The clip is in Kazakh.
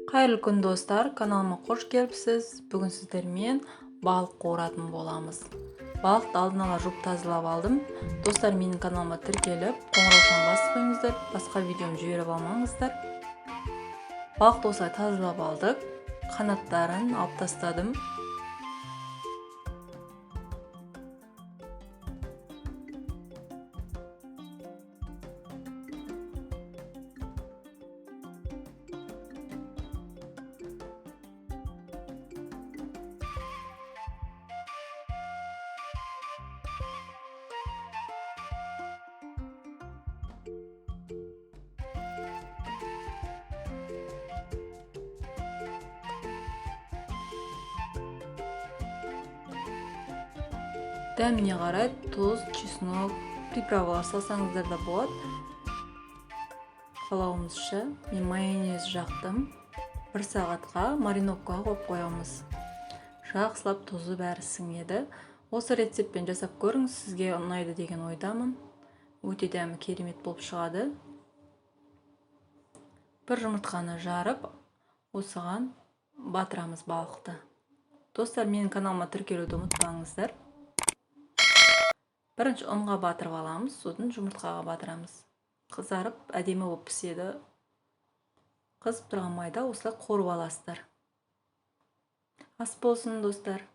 Қайырлы күн достар, каналыма қош келіпсіз. Бүгін сіздермен балық қуыратын боламыз. Балықты алдын ала жуып тазалап алдым. Достар, менің каналыма тіркеліп, қоңыраушаны басып қойыңыздар, басқа видеом жіберіп алмаңыздар. Балықты осылай тазалап алдық. Қанаттарын алып тастадым. Дәміне қарай тұз, чеснок, приправалар салсаңыздар да болады. Қалауымызша, мен майонез жақтым. 1 сағатқа мариновкаға қойып қоямыз. Жақсылап тұзы бәрі сіңеді. Осы рецептпен жасап көріңіз, сізге ұнайды деген ойдамын. Өте дәмі керемет болып шығады. Бір жұмыртқаны жарып, осыған батырамыз балықты. Достар, менің каналыма тіркелуді ұмытпаңыздар. Бірінші ұнға батырып аламыз, содан жұмыртқаға батырамыз. Қызарып, әдемі болып піседі. Қызып тұрған майда осылай қуырып аласыздар. Ас болсын, достар.